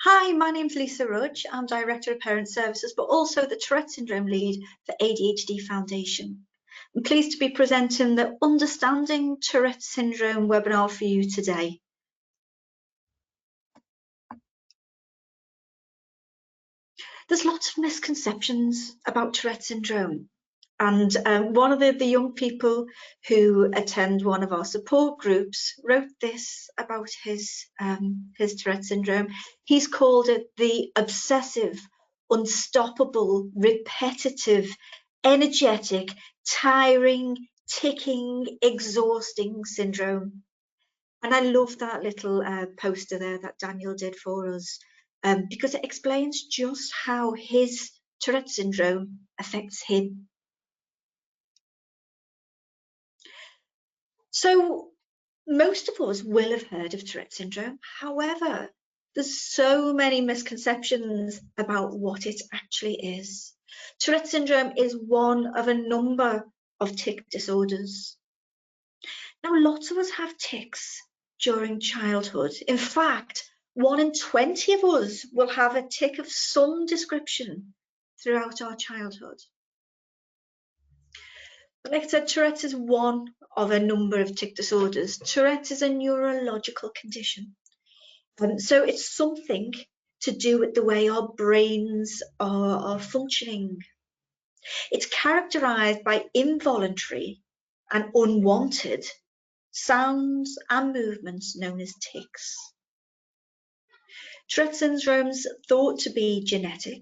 Hi, my name's Lisa Rudge. I'm Director of Parent Services, but also the Tourette Syndrome Lead for ADHD Foundation. I'm pleased to be presenting the Understanding Tourette Syndrome webinar for you today. There's lots of misconceptions about Tourette Syndrome. And one of the young people who attend one of our support groups wrote this about his Tourette syndrome. He's called it the obsessive, unstoppable, repetitive, energetic, tiring, ticking, exhausting syndrome. And I love that little poster there that Daniel did for us because it explains just how his Tourette syndrome affects him. So most of us will have heard of Tourette syndrome. However, there's so many misconceptions about what it actually is. Tourette syndrome is one of a number of tic disorders. Now, lots of us have tics during childhood. In fact, 1 in 20 of us will have a tic of some description throughout our childhood. But like I said, Tourette's is one of a number of tic disorders. Tourette's is a neurological condition. So it's something to do with the way our brains are functioning. It's characterized by involuntary and unwanted sounds and movements known as tics. Tourette syndrome's thought to be genetic,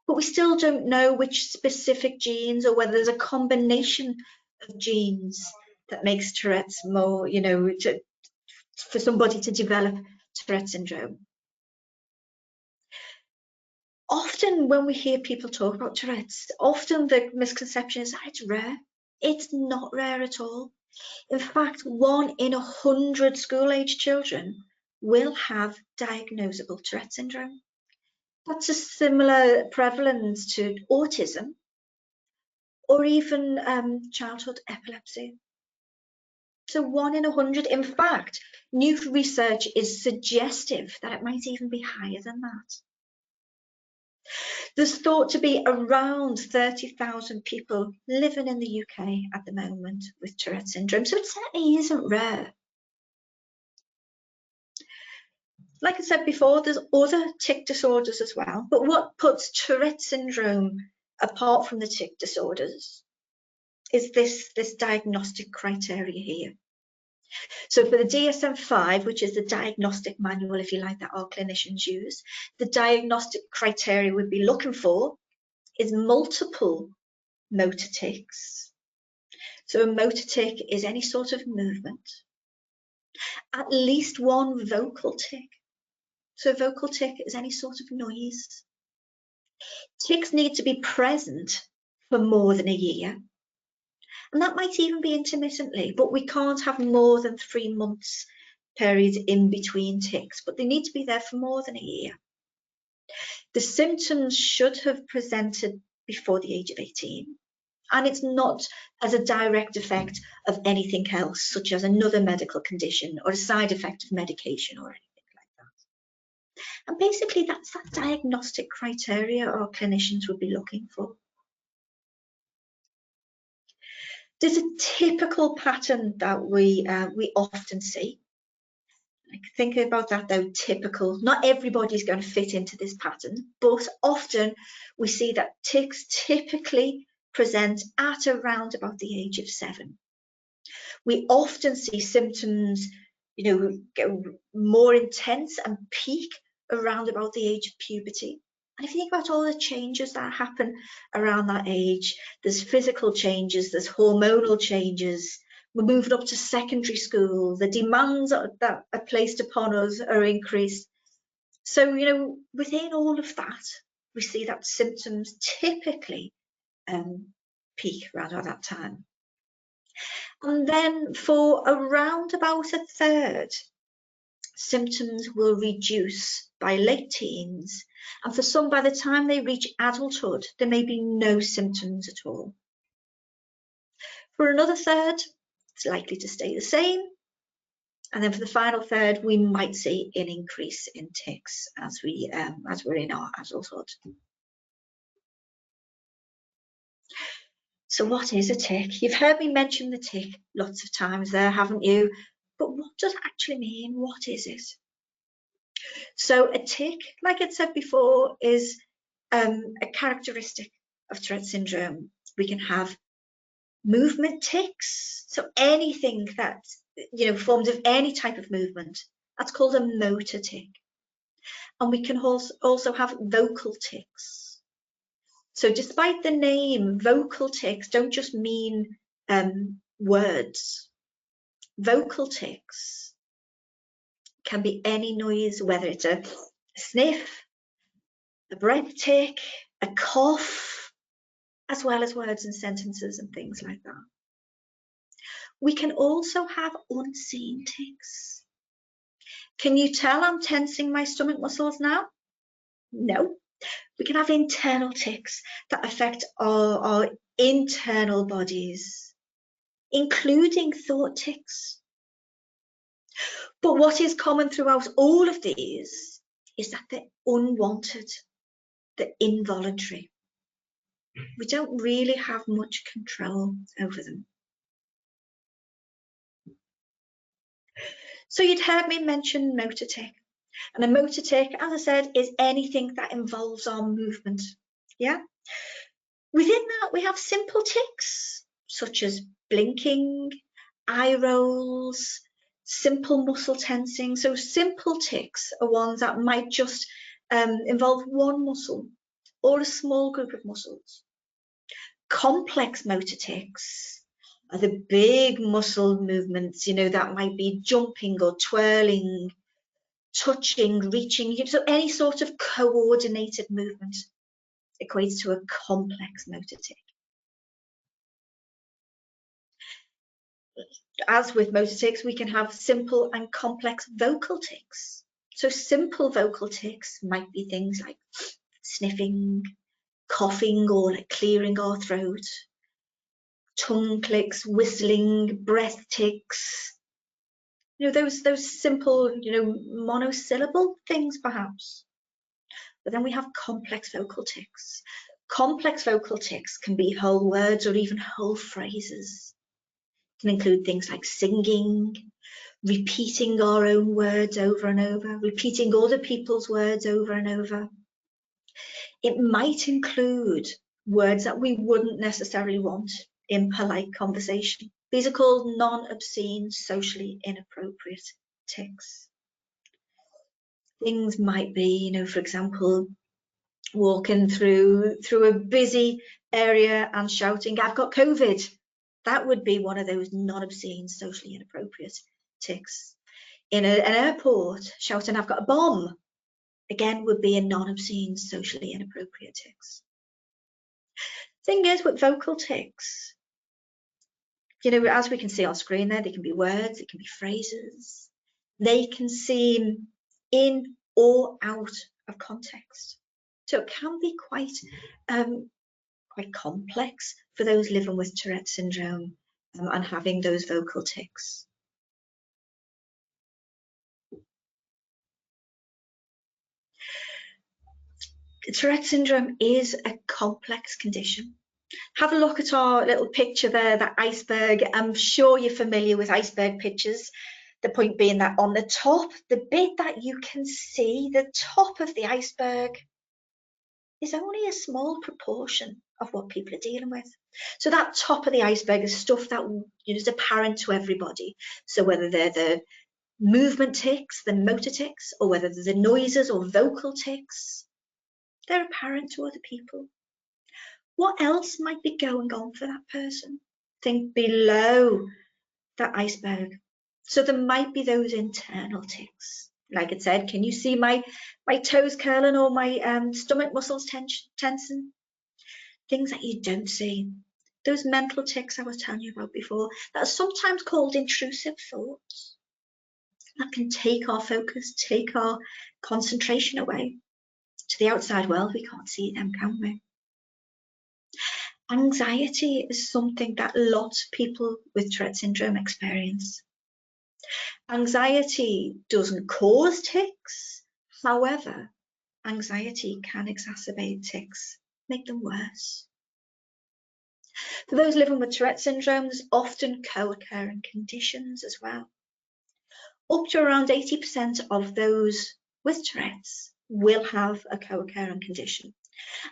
but we still don't know which specific genes or whether there's a combination of genes that makes Tourette's more, for somebody to develop Tourette syndrome. Often when we hear people talk about Tourette's, often the misconception is that it's rare. It's not rare at all. In fact, 1 in 100 school-age children will have diagnosable Tourette syndrome. That's a similar prevalence to autism or even childhood epilepsy. So 1 in 100, in fact, new research is suggestive that it might even be higher than that. There's thought to be around 30,000 people living in the UK at the moment with Tourette syndrome, so it certainly isn't rare. Like I said before, there's other tic disorders as well, but what puts Tourette syndrome apart from the tic disorders is this diagnostic criteria here. So for the DSM-5, which is the diagnostic manual, if you like, that our clinicians use, the diagnostic criteria we'd be looking for is multiple motor tics. So a motor tic is any sort of movement. At least 1 vocal tic. So a vocal tic is any sort of noise. Tics need to be present for more than a year. And that might even be intermittently, but we can't have more than 3 months period in between tics, but they need to be there for more than a year. The symptoms should have presented before the age of 18, and it's not as a direct effect of anything else, such as another medical condition or a side effect of medication or anything like that. And basically, that's that diagnostic criteria our clinicians would be looking for. There's a typical pattern that we often see. Think about that though, typical. Not everybody's going to fit into this pattern, but often we see that tics typically present at around about the age of 7. We often see symptoms, go more intense and peak around about the age of puberty. And if you think about all the changes that happen around that age, there's physical changes, there's hormonal changes. We're moving up to secondary school. The demands that are placed upon us are increased. So, within all of that, we see that symptoms typically peak around at that time. And then for around about a third, symptoms will reduce by late teens, and for some, by the time they reach adulthood, there may be no symptoms at all. For another third, it's likely to stay the same, And then for the final third, we might see an increase in tics as we're in our adulthood. So what is a tic? You've heard me mention the tic lots of times there, haven't you? But what does it actually mean? What is it? So a tic, like I said before, is a characteristic of Tourette syndrome. We can have movement tics, so anything that, forms of any type of movement, that's called a motor tic. And we can also have vocal tics. So despite the name, vocal tics don't just mean words. Vocal tics can be any noise, whether it's a sniff, a breath tic, a cough, as well as words and sentences and things like that. We can also have unseen tics. Can you tell I'm tensing my stomach muscles now? No. We can have internal tics that affect our internal bodies, including thought tics. But what is common throughout all of these is that they're unwanted, they're involuntary. We don't really have much control over them. So you'd heard me mention motor tic. And a motor tic, as I said, is anything that involves our movement. Yeah. Within that, we have simple tics, such as blinking, eye rolls, simple muscle tensing. So simple tics are ones that might just involve one muscle or a small group of muscles. Complex motor tics are the big muscle movements, that might be jumping or twirling, touching, reaching, so any sort of coordinated movement equates to a complex motor tic. As with motor tics, we can have simple and complex vocal tics. So simple vocal tics might be things like sniffing, coughing, or like clearing our throat, tongue clicks, whistling, breath tics. Those simple, monosyllable things perhaps. But then we have complex vocal tics. Complex vocal tics can be whole words or even whole phrases. It can include things like singing, repeating our own words over and over, repeating other people's words over and over. It might include words that we wouldn't necessarily want in polite conversation. These are called non-obscene, socially inappropriate tics. Things might be, for example, walking through a busy area and shouting, "I've got COVID." That would be one of those non-obscene, socially inappropriate tics. In an airport, shouting, "I've got a bomb," again would be a non-obscene, socially inappropriate tics. Thing is with vocal tics, as we can see on screen there, they can be words, it can be phrases. They can seem in or out of context. So it can be quite complex for those living with Tourette syndrome and having those vocal tics. Tourette syndrome is a complex condition. Have a look at our little picture there, that iceberg. I'm sure you're familiar with iceberg pictures. The point being that on the top, the bit that you can see, the top of the iceberg, is only a small proportion of what people are dealing with. So that top of the iceberg is stuff that is apparent to everybody. So whether they're the movement tics, the motor tics, or whether they're the noises or vocal tics, they're apparent to other people. What else might be going on for that person? Think below that iceberg. So there might be those internal tics. Like it said, can you see my toes curling or my stomach muscles tensing? Things that you don't see. Those mental tics I was telling you about before, that are sometimes called intrusive thoughts. That can take our focus, take our concentration away. To the outside world, we can't see them, can we? Anxiety is something that lots of people with Tourette syndrome experience. Anxiety doesn't cause tics. However, anxiety can exacerbate tics, make them worse. For those living with Tourette syndrome, there's often co-occurring conditions as well. Up to around 80% of those with Tourette's will have a co-occurring condition.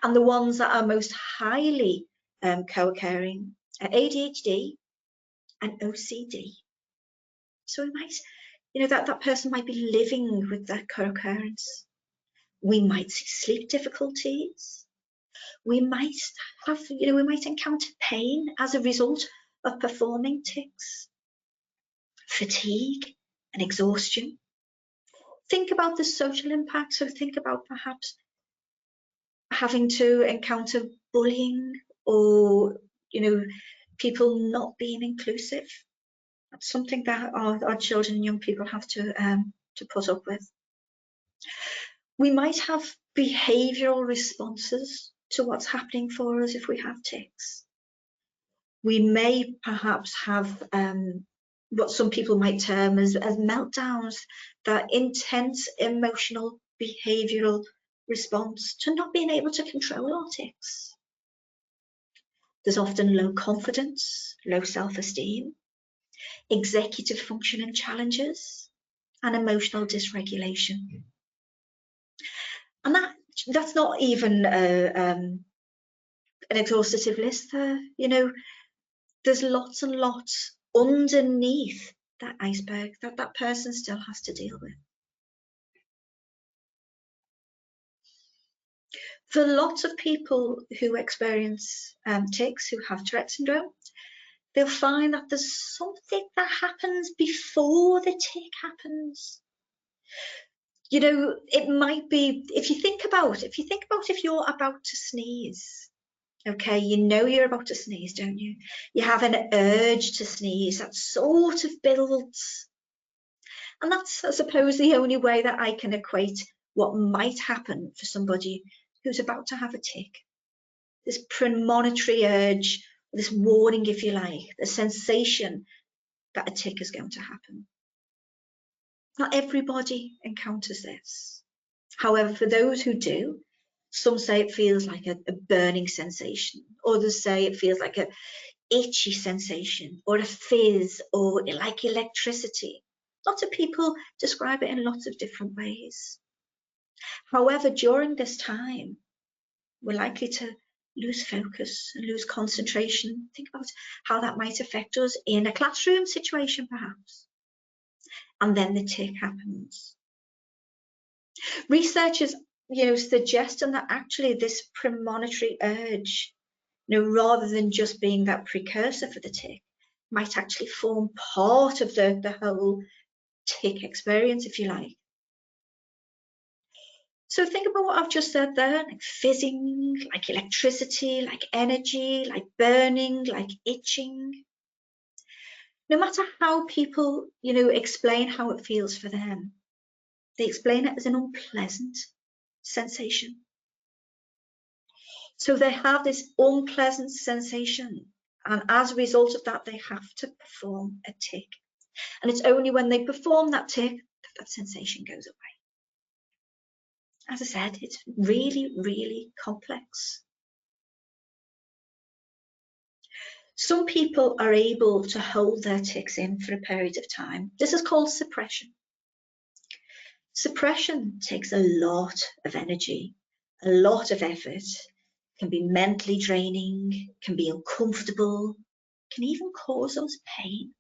And the ones that are most highly co-occurring are ADHD and OCD. So we might, that person might be living with that co-occurrence. We might see sleep difficulties. We might have, we might encounter pain as a result of performing tics, fatigue and exhaustion. Think about the social impact. So think about perhaps having to encounter bullying or, people not being inclusive. That's something that our children and young people have to put up with. We might have behavioural responses to what's happening for us if we have tics. We may perhaps have what some people might term as meltdowns, that intense emotional behavioural response to not being able to control our tics. There's often low confidence, low self-esteem, executive functioning challenges, and emotional dysregulation. And that's not even an exhaustive list there. There's lots and lots underneath that iceberg that person still has to deal with. For lots of people who experience tics, who have Tourette syndrome, they'll find that there's something that happens before the tic happens. It might be, if you think about if you're about to sneeze, okay, you're about to sneeze, don't you? You have an urge to sneeze that sort of builds. And that's, I suppose, the only way that I can equate what might happen for somebody who's about to have a tic. This premonitory urge, this warning, if you like, the sensation that a tic is going to happen. Not everybody encounters this. However, for those who do, some say it feels like a burning sensation. Others say it feels like a itchy sensation, or a fizz, or like electricity. Lots of people describe it in lots of different ways. However, during this time, we're likely to lose focus and lose concentration. Think about how that might affect us in a classroom situation, perhaps. And then the tic happens. Researchers, suggesting that actually this premonitory urge, rather than just being that precursor for the tic, might actually form part of the whole tic experience, if you like. So think about what I've just said there, like fizzing, like electricity, like energy, like burning, like itching. No matter how people, explain how it feels for them, they explain it as an unpleasant sensation. So they have this unpleasant sensation, and as a result of that, they have to perform a tic. And it's only when they perform that tic that sensation goes away. As I said, it's really, really complex. Some people are able to hold their tics in for a period of time. This is called suppression. Suppression takes a lot of energy, a lot of effort, can be mentally draining, can be uncomfortable, can even cause us pain.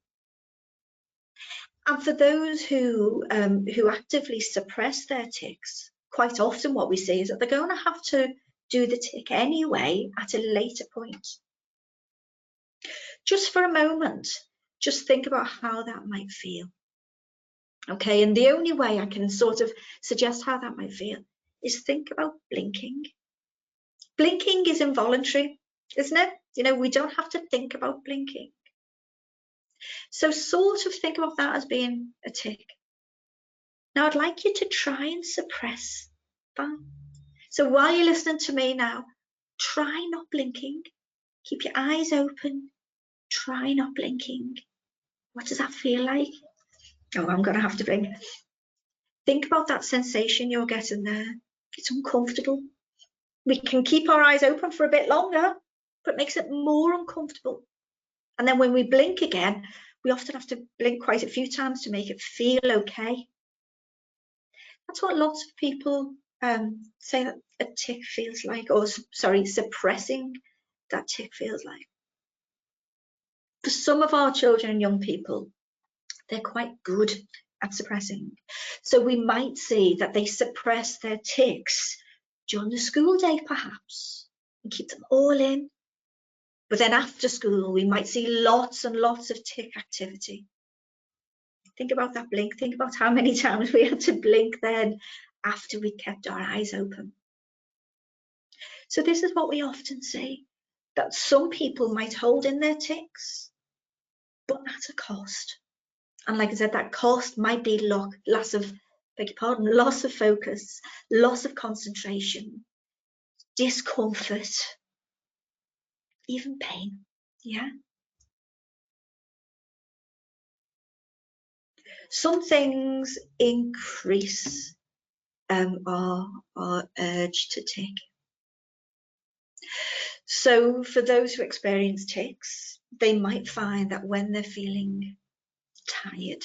And for those who actively suppress their tics, quite often what we see is that they're going to have to do the tic anyway at a later point. Just for a moment, just think about how that might feel. Okay, and the only way I can sort of suggest how that might feel is think about blinking. Blinking is involuntary, isn't it? We don't have to think about blinking. So sort of think about that as being a tic. Now I'd like you to try and suppress that. So while you're listening to me now, try not blinking. Keep your eyes open. Try not blinking. What does that feel like? Oh, I'm going to have to blink. Think about that sensation you're getting there. It's uncomfortable. We can keep our eyes open for a bit longer, but it makes it more uncomfortable. And then when we blink again, we often have to blink quite a few times to make it feel okay. That's what lots of people say that a tic feels like, or sorry, suppressing that tic feels like. For some of our children and young people, they're quite good at suppressing. So we might see that they suppress their tics during the school day, perhaps, and keep them all in. But then after school, we might see lots and lots of tic activity. Think about that blink. Think about how many times we had to blink then after we kept our eyes open. So this is what we often see, that some people might hold in their tics, but at a cost. And like I said, that cost might be loss of focus, loss of concentration, discomfort, even pain. Yeah. Some things increase our urge to tic. So for those who experience tics, they might find that when they're feeling tired,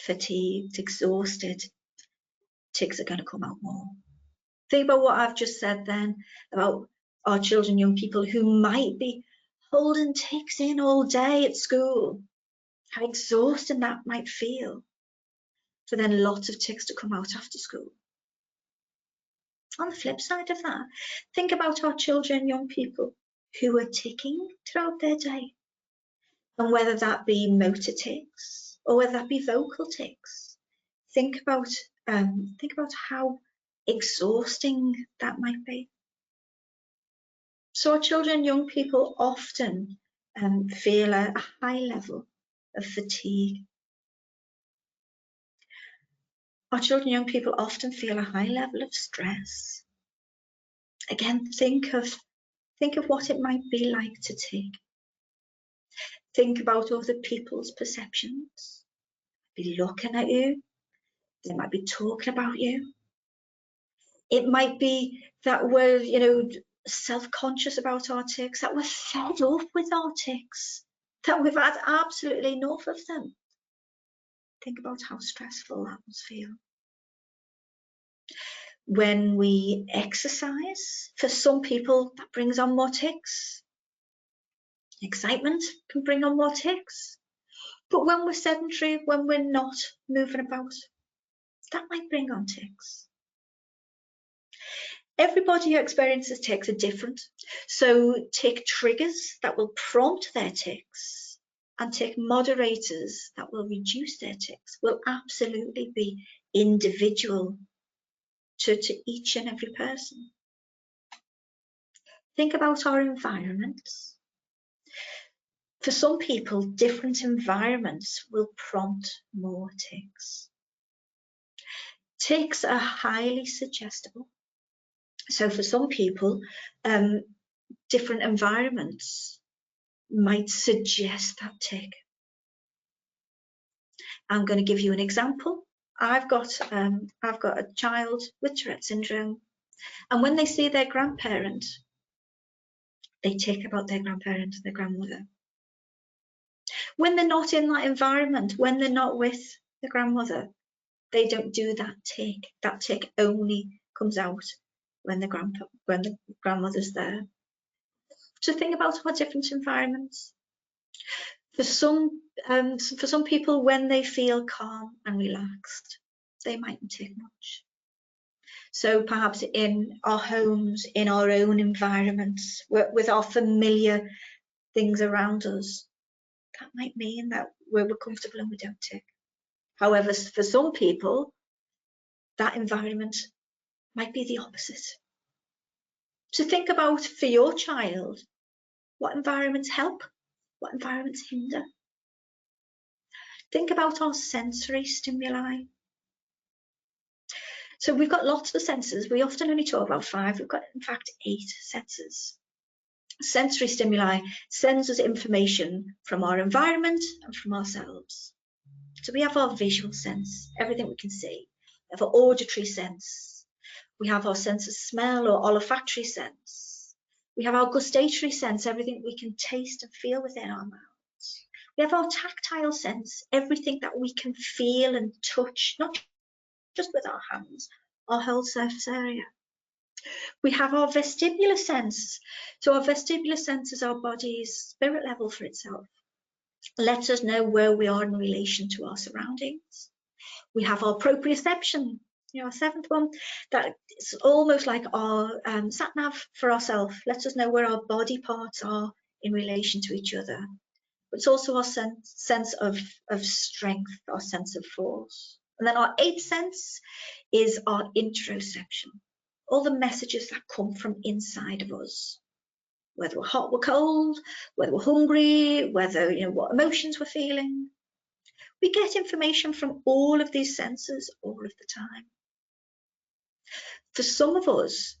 fatigued, exhausted, tics are going to come out more. Think about what I've just said then about our children, young people who might be holding tics in all day at school, how exhausting that might feel, for then lots of tics to come out after school. On the flip side of that, think about our children, young people who are ticking throughout their day, and whether that be motor tics or whether that be vocal tics. Think about how exhausting that might be. So our children, young people often feel a high level of fatigue. Our children, young people often feel a high level of stress. Again, think of what it might be like to tic. Think about other people's perceptions. They'll be looking at you. They might be talking about you. It might be that we're, self-conscious about our tics, that we're fed up with our tics, that we've had absolutely enough of them. Think about how stressful that must feel. When we exercise, for some people, that brings on more tics. Excitement can bring on more tics. But when we're sedentary, when we're not moving about, that might bring on tics. Everybody who experiences tics are different. So tic triggers that will prompt their tics and tic moderators that will reduce their tics will absolutely be individual to each and every person. Think about our environments. For some people, different environments will prompt more tics. Tics are highly suggestible. So for some people, different environments might suggest that tic. I'm going to give you an example. I've got a child with Tourette syndrome, and when they see their grandparent, they tic about their grandparent, their grandmother. When they're not in that environment, when they're not with the grandmother, they don't do that tic. That tic only comes out when the grandmother's there. So think about our different environments. For some people, when they feel calm and relaxed, they mightn't tic much. So perhaps in our homes, in our own environments, with our familiar things around us, that might mean that we're comfortable and we don't tic. However, for some people, that environment might be the opposite. So think about, for your child, what environments help, what environments hinder. Think about our sensory stimuli. So we've got lots of senses. We often only talk about 5. We've got, in fact, 8 senses. Sensory stimuli sends us information from our environment and from ourselves. So we have our visual sense, everything we can see. We have our auditory sense. We have our sense of smell or olfactory sense. We have our gustatory sense, everything we can taste and feel within our mouths. We have our tactile sense, everything that we can feel and touch, not just with our hands, our whole surface area. We have our vestibular sense. So our vestibular sense is our body's spirit level for itself. Lets us know where we are in relation to our surroundings. We have our proprioception, our seventh one, that is almost like our sat nav for ourselves. Lets us know where our body parts are in relation to each other. But it's also our sense of strength, our sense of force. And then our eighth sense is our interoception. All the messages that come from inside of us, whether we're hot, we're cold, whether we're hungry, whether, what emotions we're feeling. We get information from all of these senses all of the time. For some of us,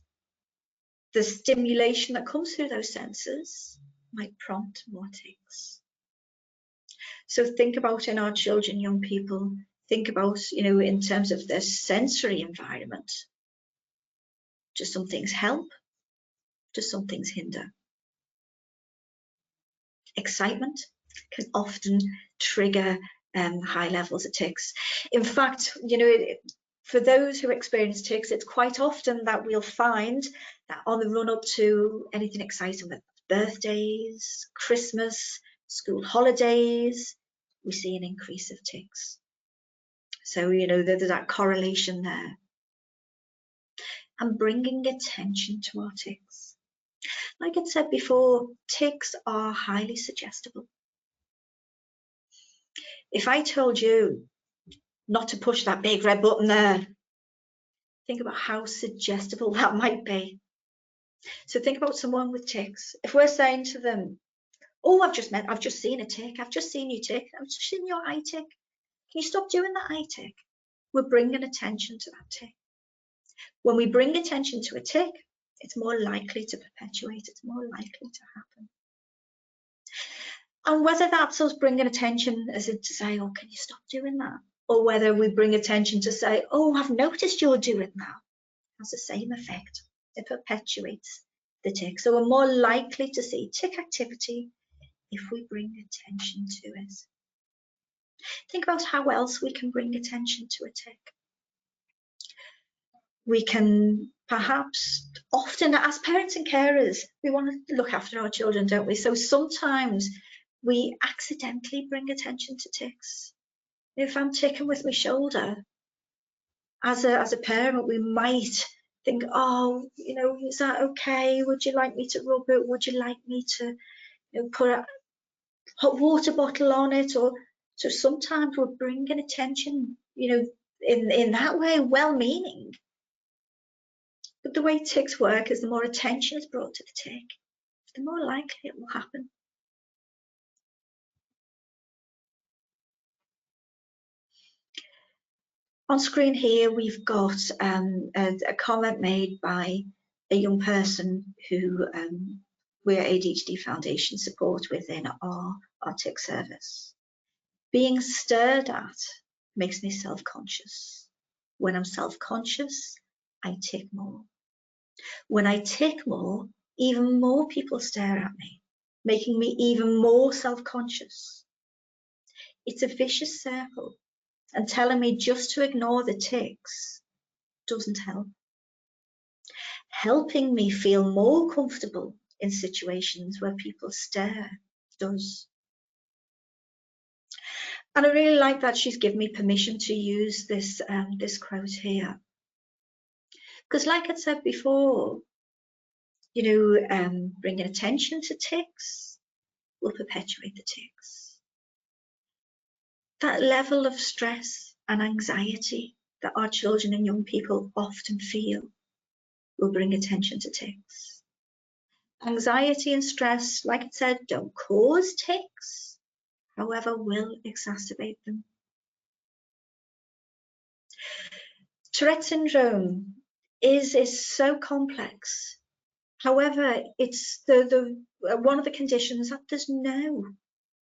the stimulation that comes through those senses might prompt more tics. So think about in our children, young people, think about, in terms of their sensory environment. Do some things help? Do some things hinder? Excitement can often trigger high levels of tics. In fact, for those who experience tics, it's quite often that we'll find that on the run up to anything exciting, with birthdays, Christmas, school holidays, we see an increase of tics. So, there's that correlation there. And bringing attention to our tics. Like I said before, tics are highly suggestible. If I told you not to push that big red button there, think about how suggestible that might be. So think about someone with tics. If we're saying to them, oh, I've just seen a tic, I've just seen you tic, I've just seen your eye tic. Can you stop doing that eye tic? We're bringing attention to that tic. When we bring attention to a tic, it's more likely to perpetuate, it's more likely to happen. And whether that's us bringing attention as in to say, oh, can you stop doing that? Or whether we bring attention to say, oh, I've noticed you're doing that, has the same effect. It perpetuates the tic. So we're more likely to see tic activity if we bring attention to it. Think about how else we can bring attention to a tic. We can perhaps, often as parents and carers, we want to look after our children, don't we? So sometimes we accidentally bring attention to tics. If I'm ticking with my shoulder, as a parent, we might think, oh, is that okay? Would you like me to rub it? Would you like me to put a hot water bottle on it? Or so sometimes we're bringing attention, in that way, well-meaning. But the way tics work is the more attention is brought to the tic, the more likely it will happen. On screen here, we've got a comment made by a young person who we're ADHD Foundation support within our tic service. Being stared at makes me self-conscious. When I'm self-conscious, I tic more. When I tic more, even more people stare at me, making me even more self-conscious. It's a vicious circle, and telling me just to ignore the tics doesn't help. Helping me feel more comfortable in situations where people stare does. And I really like that she's given me permission to use this quote here. Because like I said before, bringing attention to tics will perpetuate the tics. That level of stress and anxiety that our children and young people often feel will bring attention to tics. Anxiety and stress, like I said, don't cause tics, however, will exacerbate them. Tourette syndrome is so complex. However, it's one of the conditions that there's no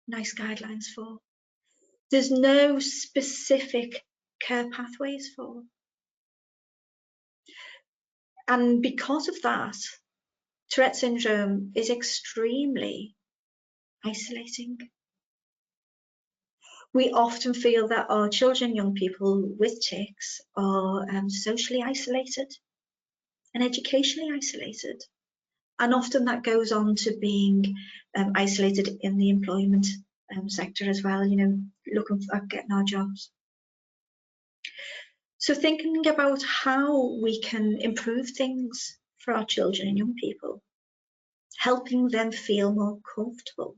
nice guidelines for. there's no specific care pathways for. And because of that, Tourette syndrome is extremely isolating. We often feel that our children, young people with tics are socially isolated and educationally isolated. And often that goes on to being isolated in the employment sector as well, you know, looking at getting our jobs. So thinking about how we can improve things for our children and young people, helping them feel more comfortable,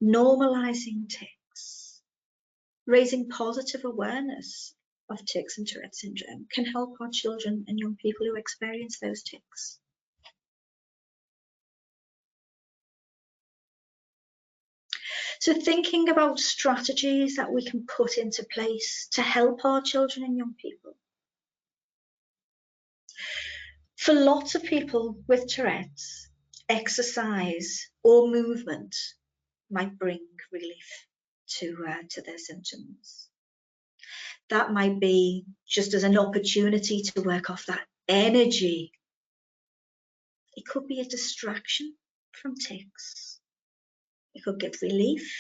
normalising tics, raising positive awareness of tics and Tourette syndrome can help our children and young people who experience those tics. So thinking about strategies that we can put into place to help our children and young people. For lots of people with Tourette's, exercise or movement might bring relief to their symptoms. That might be just as an opportunity to work off that energy. It could be a distraction from tics. It could give relief.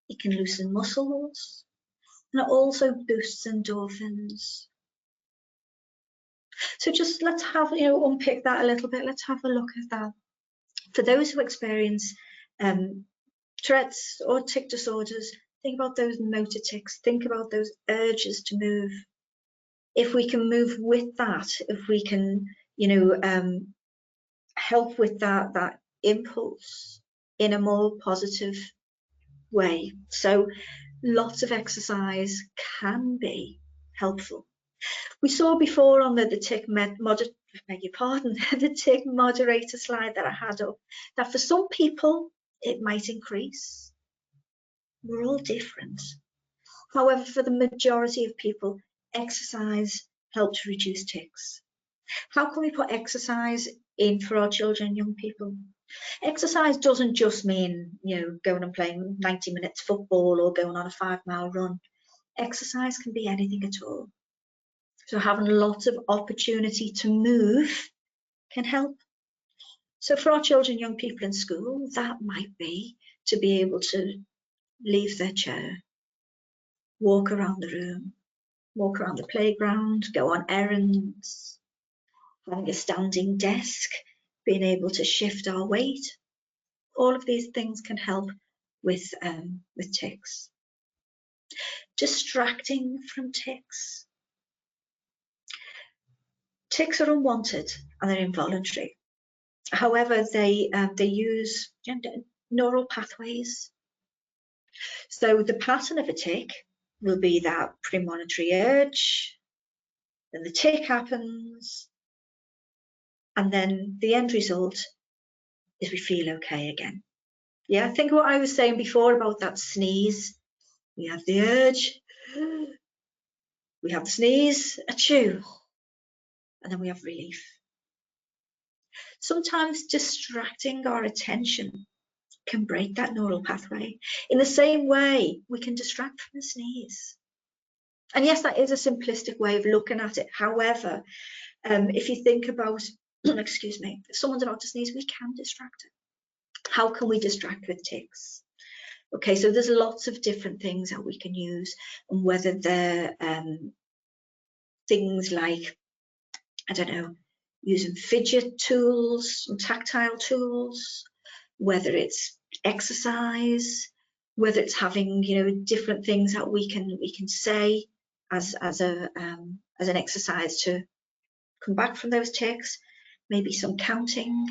It can loosen muscles. And it also boosts endorphins. So just let's have, unpick that a little bit. Let's have a look at that. For those who experience Tourette's or tic disorders, think about those motor tics. Think about those urges to move. If we can move with that, if we can, help with that impulse in a more positive way. So lots of exercise can be helpful. We saw before on the tic the tic moderator slide that I had up, that for some people it might increase. We're all different. However, for the majority of people, exercise helps reduce tics. How can we put exercise in for our children and young people? Exercise doesn't just mean, going and playing 90 minutes football or going on a 5-mile run. Exercise can be anything at all. So having lots of opportunity to move can help. So for our children, young people in school, that might be to be able to leave their chair, walk around the room, walk around the playground, go on errands, having a standing desk, being able to shift our weight. All of these things can help with tics. Distracting from tics. Tics are unwanted and they're involuntary. However, they use neural pathways. So the pattern of a tic will be that premonitory urge, then the tic happens, and then the end result is we feel okay again. Yeah, I think what I was saying before about that sneeze. We have the urge, we have the sneeze, achoo, and then we have relief. Sometimes distracting our attention can break that neural pathway. In the same way, we can distract from the sneeze. And yes, that is a simplistic way of looking at it. However, if you think about, excuse me, if someone's about to sneeze, we can distract it. How can we distract with tics? Okay, so there's lots of different things that we can use, and whether they're things like, I don't know, using fidget tools and tactile tools, whether it's exercise, whether it's having, different things that we can say as an exercise to come back from those tics, maybe some counting.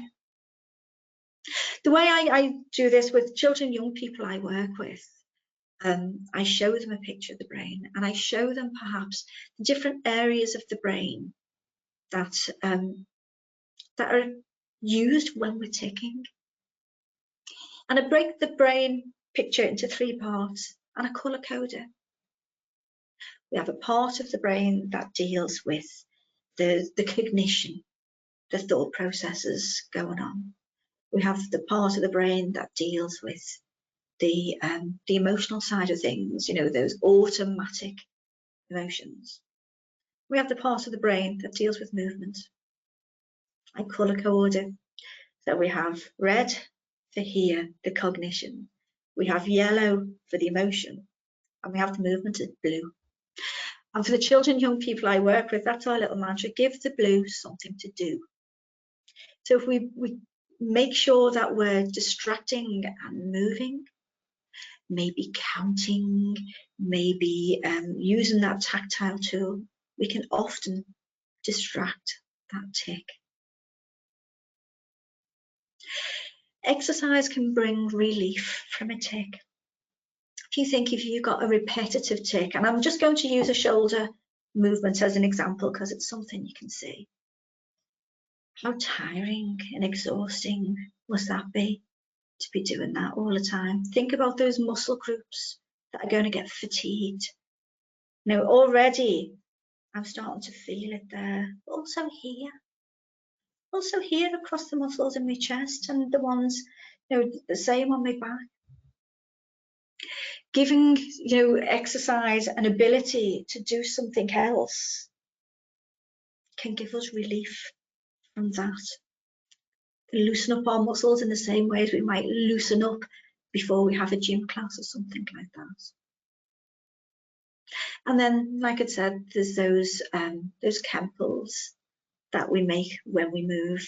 The way I do this with children, young people I work with, I show them a picture of the brain, and I show them perhaps the different areas of the brain that are used when we're ticking. And I break the brain picture into 3 parts and I colour code it. We have a part of the brain that deals with the cognition, the thought processes going on. We have the part of the brain that deals with the emotional side of things, you know, those automatic emotions. We have the part of the brain that deals with movement, like colour coordinate. So we have red for here, the cognition. We have yellow for the emotion, and we have the movement as blue. And for the children, young people I work with, that's our little mantra: give the blue something to do. So if we make sure that we're distracting and moving, maybe counting, maybe using that tactile tool, we can often distract that tic. Exercise can bring relief from a tic. If you think if you've got a repetitive tic, and I'm just going to use a shoulder movement as an example because it's something you can see. How tiring and exhausting must that be to be doing that all the time? Think about those muscle groups that are going to get fatigued. Now, already I'm starting to feel it there. Also here across the muscles in my chest, and the ones, you know, the same on my back. Giving, you know, exercise an ability to do something else can give us relief from that. Loosen up our muscles in the same way as we might loosen up before we have a gym class or something like that. And then, like I said, there's those chemicals that we make when we move,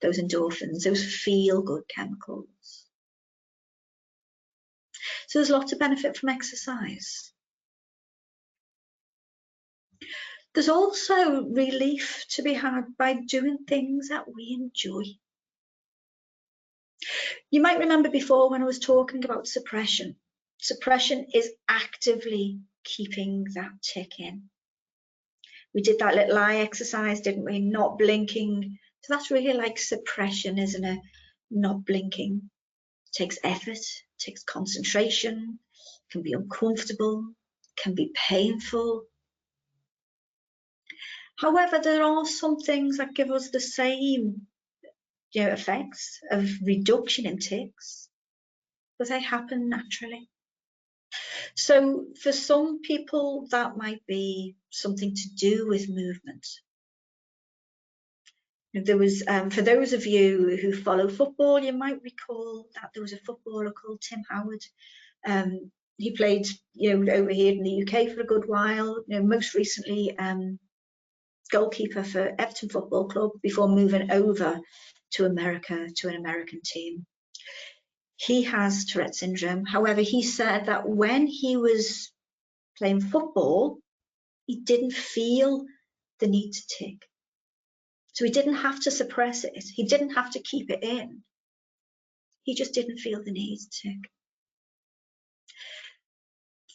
those endorphins, those feel-good chemicals. So there's lots of benefit from exercise. There's also relief to be had by doing things that we enjoy. You might remember before when I was talking about suppression. Suppression is actively keeping that tic in. We did that little eye exercise, didn't we? Not blinking. So that's really like suppression, isn't it? Not blinking. It takes effort, it takes concentration, can be uncomfortable, can be painful. However, there are some things that give us the same, you know, effects of reduction in tics, but they happen naturally. So for some people, that might be something to do with movement. There was, for those of you who follow football, you might recall that there was a footballer called Tim Howard. He played, you know, over here in the UK for a good while. You know, most recently, goalkeeper for Everton Football Club before moving over to America to an American team. He has Tourette syndrome. However, he said that when he was playing football, he didn't feel the need to tic. So he didn't have to suppress it. He didn't have to keep it in. He just didn't feel the need to tic.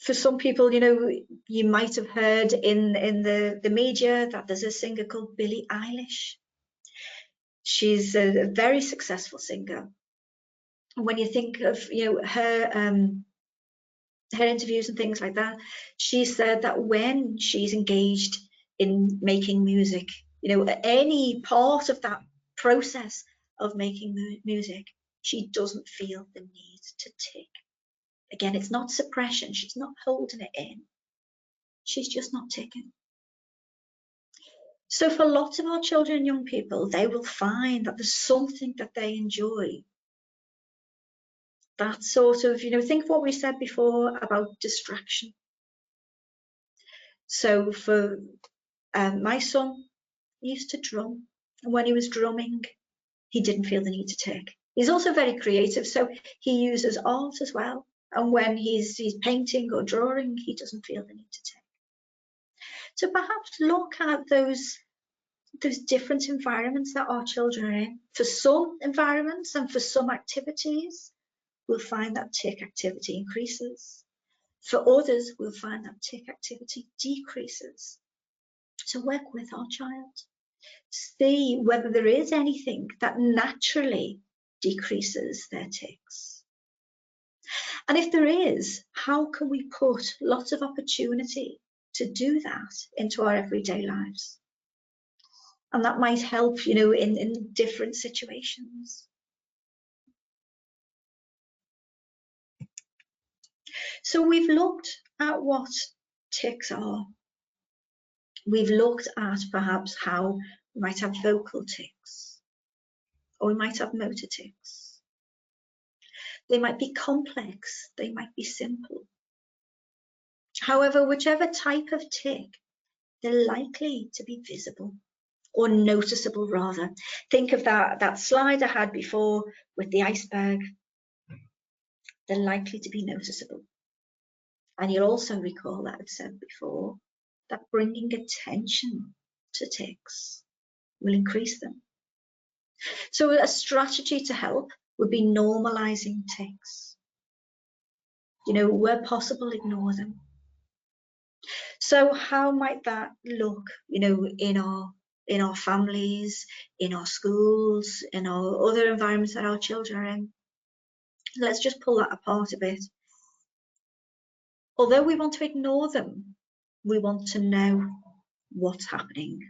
For some people, you know, you might have heard in the media that there's a singer called Billie Eilish. She's a very successful singer. When you think of, you know, her interviews and things like that, she said that when she's engaged in making music, you know, any part of that process of making music, she doesn't feel the need to tic. Again, it's not suppression. She's not holding it in. She's just not ticking. So for lots of our children and young people, they will find that there's something that they enjoy. That sort of, you know, think of what we said before about distraction. So for my son, he used to drum. And when he was drumming, he didn't feel the need to tic. He's also very creative, so he uses art as well. And when he's painting or drawing, he doesn't feel the need to tic. So perhaps look at those different environments that our children are in. For some environments and for some activities, we'll find that tic activity increases. For others, we'll find that tic activity decreases. So work with our child. See whether there is anything that naturally decreases their tics. And if there is, how can we put lots of opportunity to do that into our everyday lives? And that might help, you know, in different situations. So we've looked at what tics are. We've looked at perhaps how we might have vocal tics, or we might have motor tics. They might be complex, they might be simple. However, whichever type of tic, they're likely to be visible, or noticeable rather. Think of that slide I had before with the iceberg. They're likely to be noticeable. And you'll also recall that I've said before that bringing attention to tics will increase them. So a strategy to help would be normalizing tics. You know, where possible, ignore them. So how might that look, you know, in our families, in our schools, in our other environments that our children are in? Let's just pull that apart a bit. Although we want to ignore them, we want to know what's happening.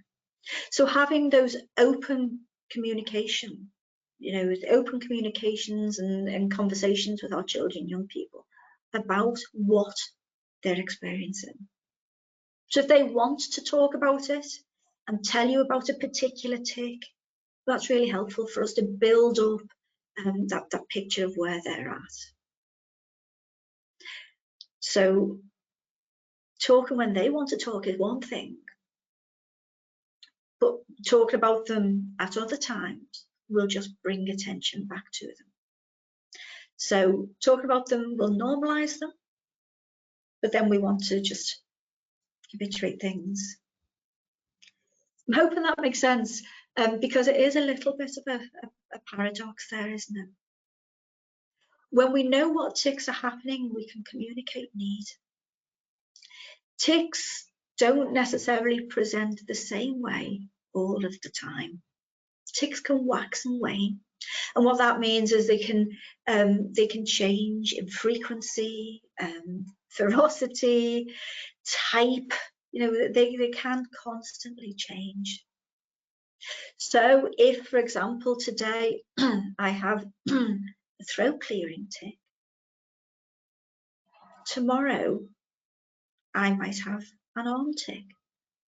So having those open communication, you know, open communications and conversations with our children, young people, about what they're experiencing. So if they want to talk about it and tell you about a particular tic, that's really helpful for us to build up that picture of where they're at. So talking when they want to talk is one thing, but talking about them at other times will just bring attention back to them. So talking about them will normalise them, but then we want to just habituate things. I'm hoping that makes sense, because it is a little bit of a paradox there, isn't it? When we know what tics are happening, we can communicate need. Tics don't necessarily present the same way all of the time. Tics can wax and wane, and what that means is they can change in frequency, ferocity, type. You know, they can constantly change. So if, for example, today I have a throat clearing tic, tomorrow I might have an arm tic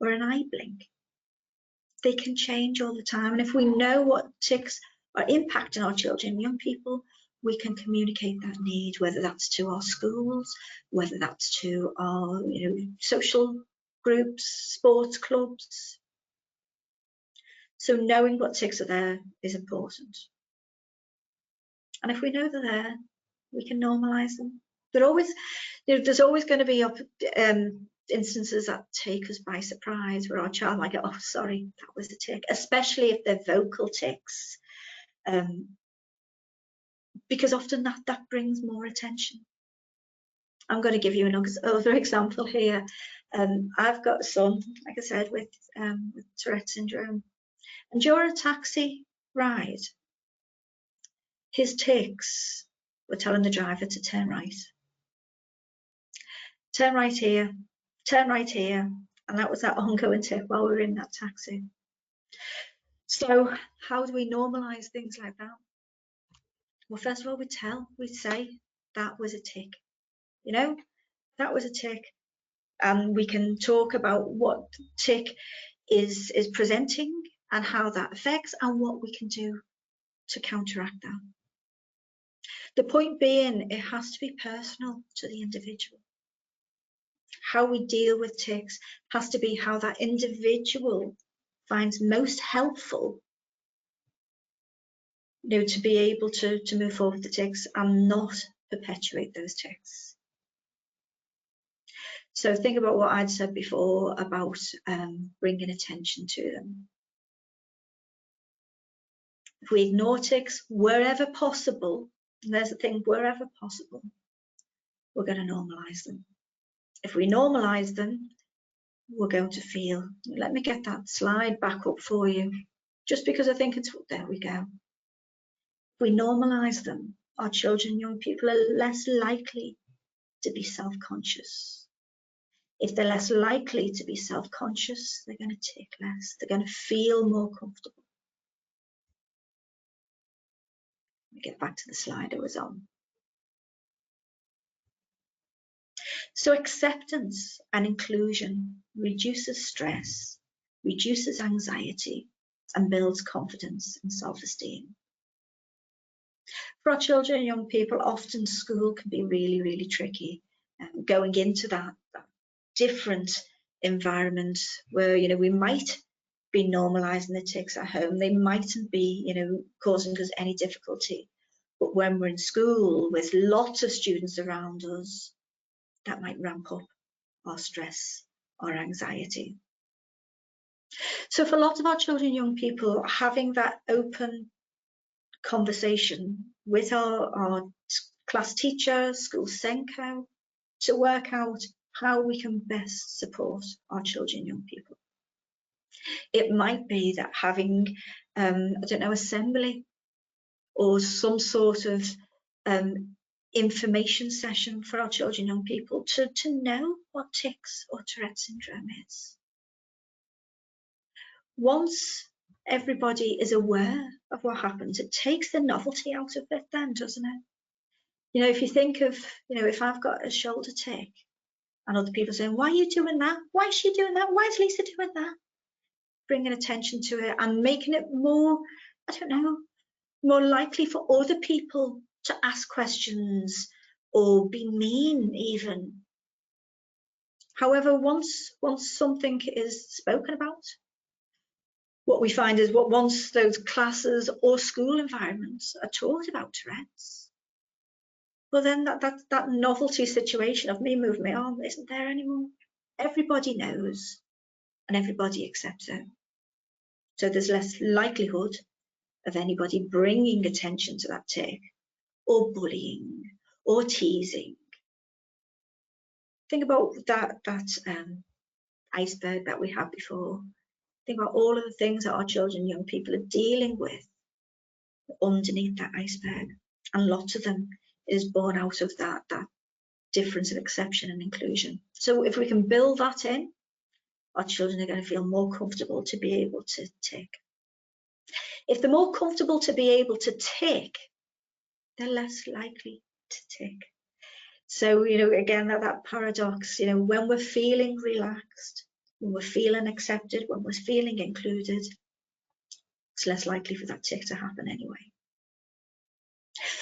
or an eye blink. They can change all the time, and if we know what tics are impacting our children, young people, we can communicate that need, whether that's to our schools, whether that's to our, you know, social groups, sports clubs. So knowing what tics are there is important. And if we know they're there, we can normalise them. But always, you know, there's always going to be instances that take us by surprise, where our child might go, "Oh, sorry, that was a tic," especially if they're vocal tics, because often that brings more attention. I'm going to give you another example here. I've got a son, like I said, with Tourette Syndrome, and during a taxi ride, his tics were telling the driver to turn right. Turn right here, turn right here. And that was that ongoing tic while we were in that taxi. So how do we normalise things like that? Well, first of all, we'd say that was a tic. You know, that was a tic. And we can talk about what tic is presenting and how that affects and what we can do to counteract that. The point being, it has to be personal to the individual. How we deal with tics has to be how that individual finds most helpful, you know, to be able to move forward with the tics and not perpetuate those tics. So think about what I'd said before about bringing attention to them. If we ignore tics wherever possible, and there's the thing, wherever possible, we're going to normalise them. If we normalise them, we're going to feel, let me get that slide back up for you, just because I think it's, there we go. If we normalise them, our children, young people are less likely to be self-conscious. If they're less likely to be self-conscious, they're going to tic less, they're going to feel more comfortable. Let me get back to the slide I was on. So acceptance and inclusion reduces stress, reduces anxiety, and builds confidence and self-esteem. For our children and young people, often school can be really, really tricky. Going into that different environment where, we might be normalising the tics at home, they mightn't be, causing us any difficulty. But when we're in school with lots of students around us, that might ramp up our stress, our anxiety. So for lots of our children and young people, having that open conversation with our class teacher, school SENCO, to work out how we can best support our children and young people. It might be that having, assembly or some sort of information session for our children and young people to know what tics or Tourette syndrome is. Once everybody is aware of what happens, it takes the novelty out of it then, doesn't it? If you think of, if I've got a shoulder tic and other people saying, why are you doing that? Why is she doing that? Why is Lisa doing that? Bringing attention to it and making it more, more likely for other people to ask questions or be mean even. However, once something is spoken about, what we find is once those classes or school environments are taught about Tourette's, well then that novelty situation of me moving my arm isn't there anymore. Everybody knows and everybody accepts it. So there's less likelihood of anybody bringing attention to that tic or bullying or teasing. Think about that iceberg that we had before. Think about all of the things that our children and young people are dealing with underneath that iceberg. And lots of them is born out of that difference of exception and inclusion. So if we can build that in, our children are going to feel more comfortable to be able to tic. If they're more comfortable to be able to tic, they're less likely to tic. So, again, that paradox, when we're feeling relaxed, when we're feeling accepted, when we're feeling included, it's less likely for that tic to happen anyway.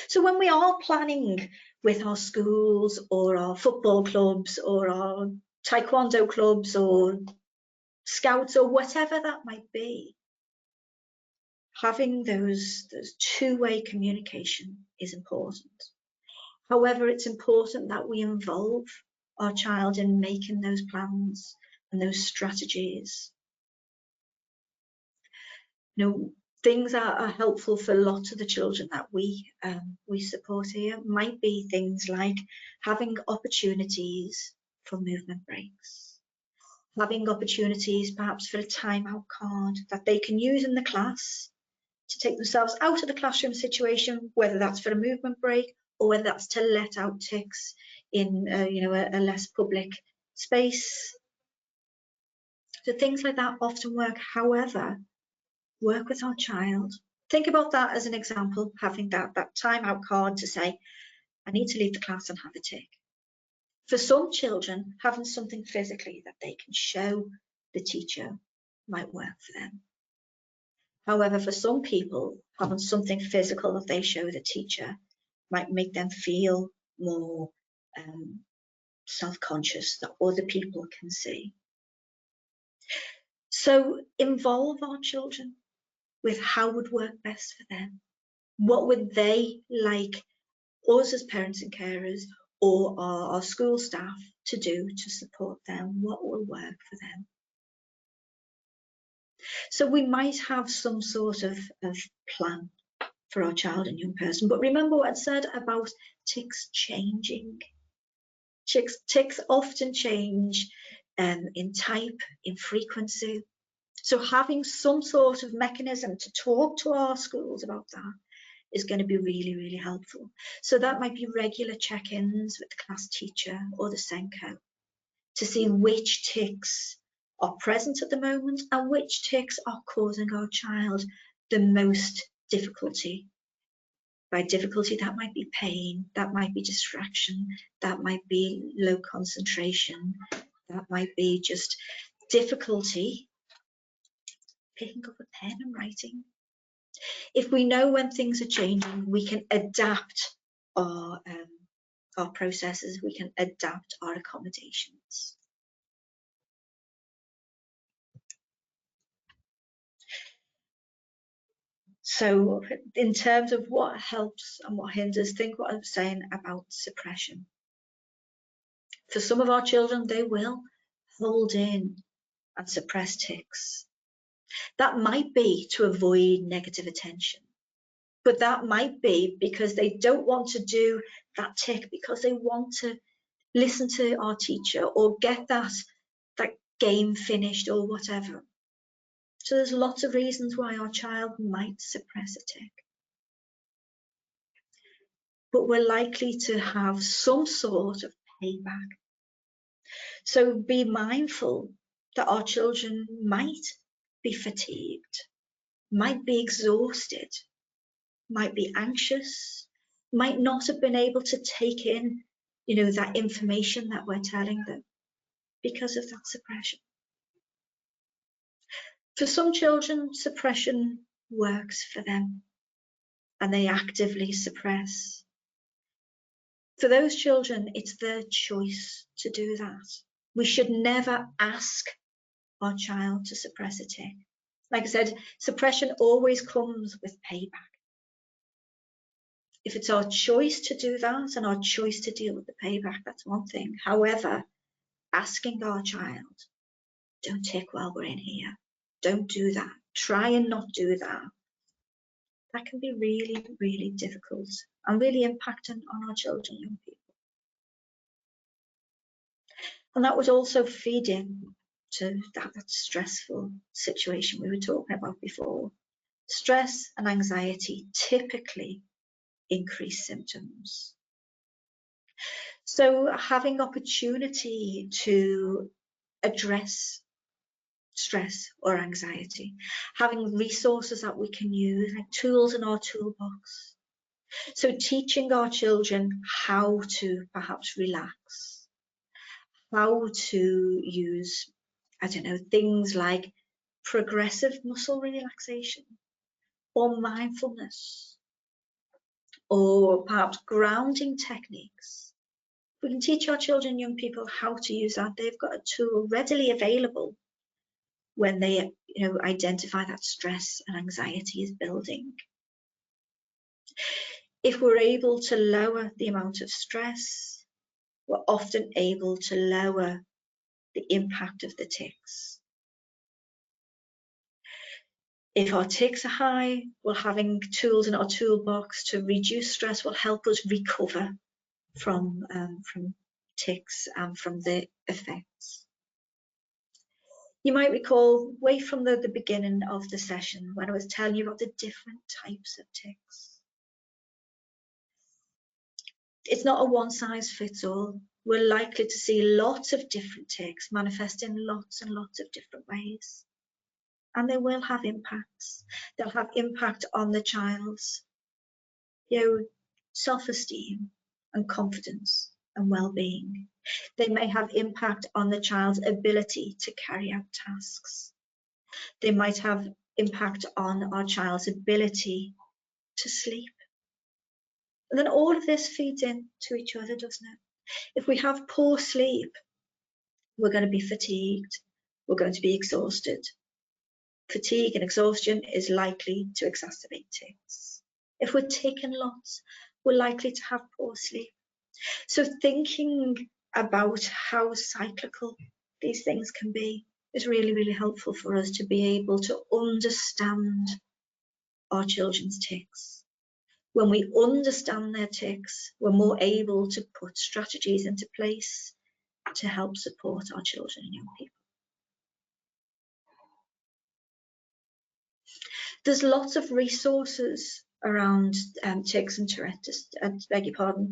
So when we are planning with our schools or our football clubs or our taekwondo clubs or scouts or whatever that might be, having those two-way communication is important. However, it's important that we involve our child in making those plans and those strategies. Things that are helpful for lots of the children that we support here might be things like having opportunities for movement breaks, having opportunities perhaps for a timeout card that they can use in the class to take themselves out of the classroom situation, whether that's for a movement break or whether that's to let out tics in a less public space. So things like that often work. However, work with our child. Think about that as an example, having that timeout card to say, I need to leave the class and have a tic. For some children, having something physically that they can show the teacher might work for them. However, for some people, having something physical that they show the teacher might make them feel more self-conscious that other people can see. So involve our children with how would work best for them. What would they like us as parents and carers or our school staff to do to support them? What will work for them? So we might have some sort of plan for our child and young person, but remember what I said about tics changing. Tics often change in type, in frequency. So having some sort of mechanism to talk to our schools about that is going to be really, really helpful. So that might be regular check-ins with the class teacher or the SENCO to see which tics are present at the moment and which tics are causing our child the most difficulty By difficulty, that might be pain, that might be distraction, that might be low concentration, that might be just difficulty picking up a pen and writing. If we know when things are changing, we can adapt our processes, we can adapt our accommodations. So in terms of what helps and what hinders, think what I'm saying about suppression. For some of our children, they will hold in and suppress tics. That might be to avoid negative attention, but that might be because they don't want to do that tic because they want to listen to our teacher or get that game finished or whatever. So there's lots of reasons why our child might suppress a tic. But we're likely to have some sort of payback. So be mindful that our children might be fatigued, might be exhausted, might be anxious, might not have been able to take in, that information that we're telling them because of that suppression. For some children, suppression works for them and they actively suppress. For those children, it's their choice to do that. We should never ask our child to suppress a tic. Like I said, suppression always comes with payback. If it's our choice to do that and our choice to deal with the payback, that's one thing. However, asking our child, don't tic while we're in here, don't do that, try and not do that, that can be really, really difficult and really impacting on our children, young people. And that would also feed in to that stressful situation we were talking about before. Stress and anxiety typically increase symptoms. So having opportunity to address stress or anxiety, having resources that we can use, like tools in our toolbox. So teaching our children how to perhaps relax, how to use, things like progressive muscle relaxation or mindfulness or perhaps grounding techniques. We can teach our children, young people, how to use that. They've got a tool readily available when they, identify that stress and anxiety is building. If we're able to lower the amount of stress, we're often able to lower the impact of the tics. If our tics are high, well, having tools in our toolbox to reduce stress will help us recover from tics and from the effects. You might recall way from the beginning of the session when I was telling you about the different types of tics. It's not a one size fits all. We're likely to see lots of different tics manifest in lots and lots of different ways. And they will have impacts. They'll have impact on the child's self-esteem and confidence and well-being. They may have impact on the child's ability to carry out tasks. They might have impact on our child's ability to sleep. And then all of this feeds into each other, doesn't it? If we have poor sleep, we're going to be fatigued, we're going to be exhausted. Fatigue and exhaustion is likely to exacerbate tics. If we're taking lots, we're likely to have poor sleep. So thinking about how cyclical these things can be is really, really helpful for us to be able to understand our children's tics. When we understand their tics, we're more able to put strategies into place to help support our children and young people. There's lots of resources around tics and Tourette,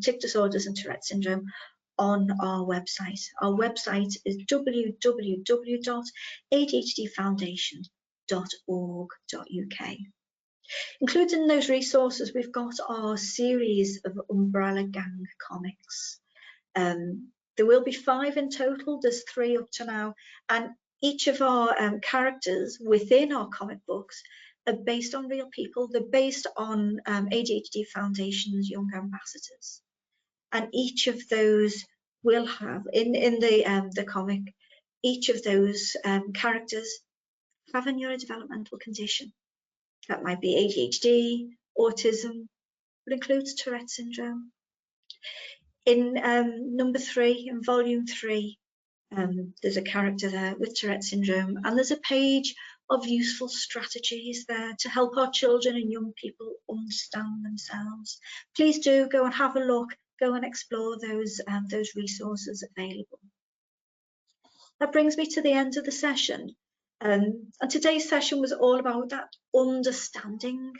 tic disorders and Tourette syndrome on our website. Our website is www.adhdfoundation.org.uk. Included in those resources, we've got our series of Umbrella Gang comics. There will be 5 in total. There's 3 up to now, and each of our characters within our comic books are based on real people. They're based on ADHD Foundation's Young Ambassadors, and each of those will have in the comic. Each of those characters have a neurodevelopmental condition. That might be ADHD, autism, but includes Tourette syndrome. In number 3, in volume 3, there's a character there with Tourette syndrome, and there's a page of useful strategies there to help our children and young people understand themselves. Please do go and have a look, go and explore those resources available. That brings me to the end of the session. And today's session was all about that understanding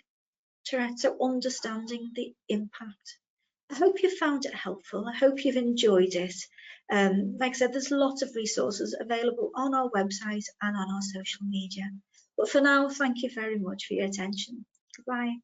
Tourette, so understanding the impact. I hope you found it helpful. I hope you've enjoyed it. Like I said, there's lots of resources available on our website and on our social media. But for now, thank you very much for your attention. Goodbye.